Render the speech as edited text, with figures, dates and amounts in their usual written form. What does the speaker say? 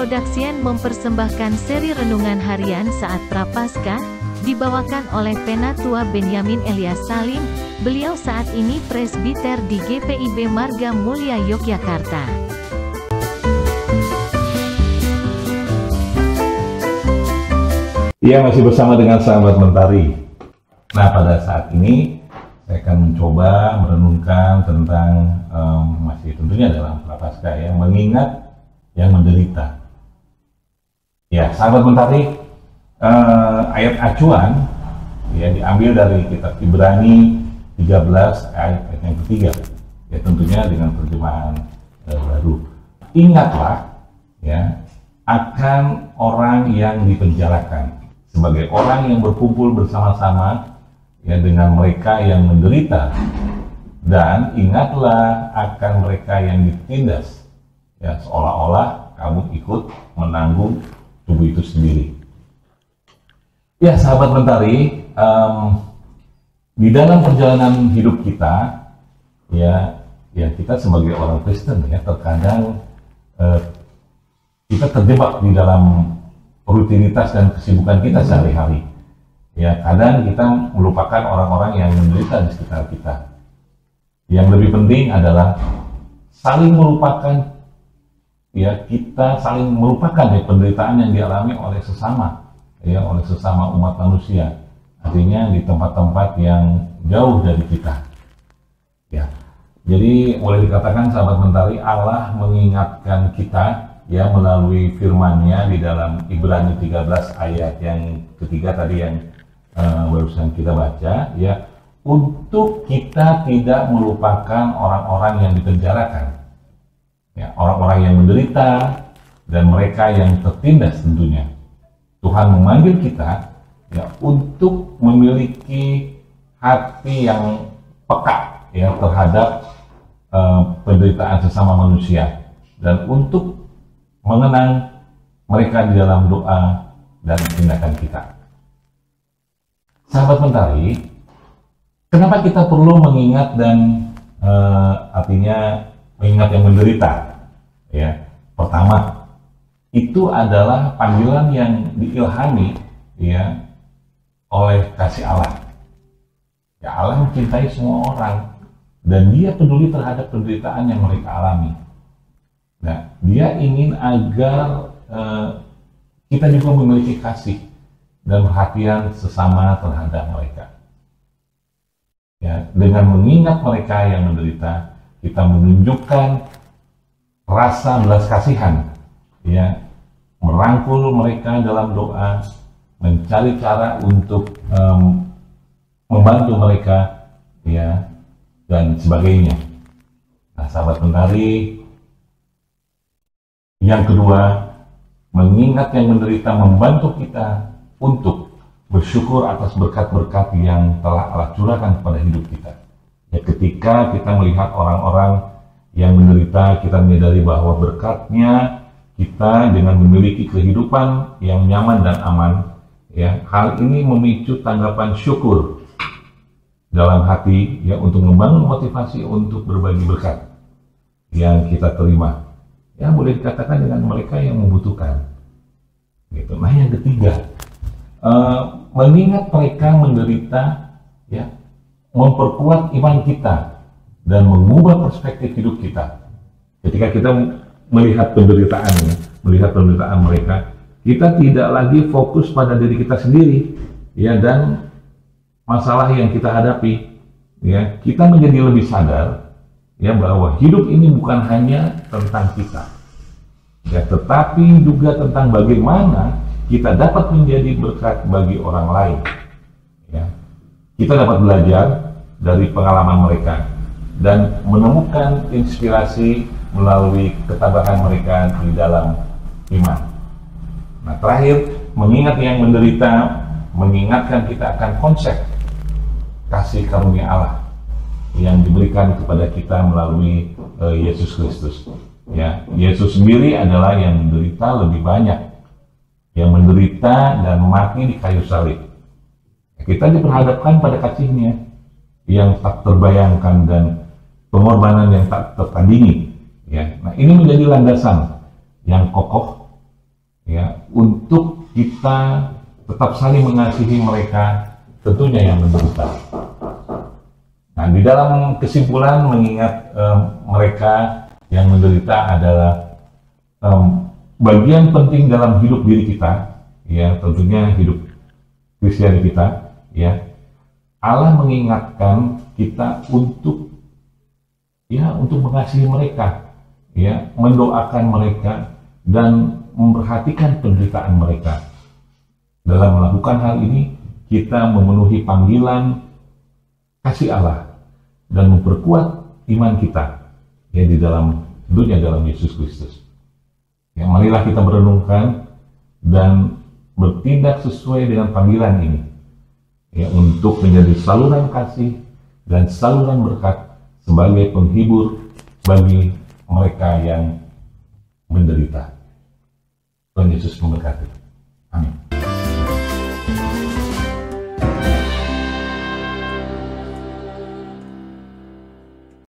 Production mempersembahkan seri renungan harian saat Prapaskah, dibawakan oleh Penatua Benyamin Elias Salim. Beliau saat ini presbiter di GPIB Marga Mulya Yogyakarta. Iya, masih bersama dengan sahabat Mentari. Nah, pada saat ini saya akan mencoba merenungkan tentang masih tentunya dalam Prapaskah ya, mengingat yang menderita. Ya, sahabat Mentari, ayat acuan ya diambil dari kitab Ibrani 13 ayat yang ketiga. Ya, tentunya dengan terjemahan baru. Ingatlah ya akan orang yang dipenjarakan sebagai orang yang berkumpul bersama-sama ya dengan mereka yang menderita, dan ingatlah akan mereka yang ditindas ya seolah-olah kamu ikut menanggung tubuh itu sendiri. Ya, sahabat Mentari, di dalam perjalanan hidup kita ya kita sebagai orang Kristen ya terkadang kita terjebak di dalam rutinitas dan kesibukan kita sehari-hari. Ya, kadang kita melupakan orang-orang yang menderita di sekitar kita. Yang lebih penting adalah saling melupakan, ya kita saling melupakan ya penderitaan yang dialami oleh sesama, ya oleh sesama umat manusia. Artinya di tempat-tempat yang jauh dari kita. Ya, jadi boleh dikatakan sahabat Mentari, Allah mengingatkan kita ya melalui firman-Nya di dalam Ibrani 13 ayat yang ketiga tadi yang barusan kita baca ya, untuk kita tidak melupakan orang-orang yang dipenjarakan ya, orang-orang yang menderita dan mereka yang tertindas. Tentunya Tuhan memanggil kita ya untuk memiliki hati yang peka ya terhadap penderitaan sesama manusia, dan untuk mengenang mereka di dalam doa dan tindakan kita. Sahabat Mentari, kenapa kita perlu mengingat dan artinya mengingat yang menderita? Ya, pertama, itu adalah panggilan yang diilhami ya oleh kasih Allah. Ya, Allah mencintai semua orang dan Dia peduli terhadap penderitaan yang mereka alami. Nah, Dia ingin agar kita juga memiliki kasih dan perhatian sesama terhadap mereka. Ya, dengan mengingat mereka yang menderita, kita menunjukkan rasa belas kasihan, ya, merangkul mereka dalam doa, mencari cara untuk membantu mereka, ya, dan sebagainya. Nah, sahabat Mentari, yang kedua, mengingat yang menderita membantu kita untuk bersyukur atas berkat-berkat yang telah Allah curahkan kepada hidup kita. Ya, ketika kita melihat orang-orang yang menderita, kita menyadari bahwa berkatnya kita dengan memiliki kehidupan yang nyaman dan aman. Ya, hal ini memicu tanggapan syukur dalam hati ya untuk membangun motivasi untuk berbagi berkat yang kita terima. Ya, boleh dikatakan dengan mereka yang membutuhkan. Gitu. Nah, yang ketiga, mengingat mereka menderita, ya, memperkuat iman kita dan mengubah perspektif hidup kita. Ketika kita melihat penderitaan mereka, kita tidak lagi fokus pada diri kita sendiri, ya, dan masalah yang kita hadapi. Ya, kita menjadi lebih sadar, ya, bahwa hidup ini bukan hanya tentang kita, ya, tetapi juga tentang bagaimana kita dapat menjadi berkat bagi orang lain. Ya. Kita dapat belajar dari pengalaman mereka dan menemukan inspirasi melalui ketabahan mereka di dalam iman. Nah, terakhir, mengingat yang menderita mengingatkan kita akan konsep kasih karunia Allah yang diberikan kepada kita melalui Yesus Kristus. Ya, Yesus sendiri adalah yang menderita lebih banyak, yang menderita dan mati di kayu salib. Kita diperhadapkan pada kasih-Nya yang tak terbayangkan dan pengorbanan yang tak tertandingi. Ya, nah ini menjadi landasan yang kokoh ya, untuk kita tetap saling mengasihi mereka, tentunya yang menderita. Nah, di dalam kesimpulan mengingat mereka yang menderita adalah bagian penting dalam hidup diri kita, ya, tentunya hidup Kristiani kita, ya. Allah mengingatkan kita untuk mengasihi mereka, ya, mendoakan mereka dan memperhatikan penderitaan mereka. Dalam melakukan hal ini, kita memenuhi panggilan kasih Allah dan memperkuat iman kita, ya, di dalam tentunya dalam Yesus Kristus. Ya, marilah kita merenungkan dan bertindak sesuai dengan panggilan ini, ya, untuk menjadi saluran kasih dan saluran berkat sebagai penghibur bagi mereka yang menderita. Tuhan Yesus memberkati. Amin.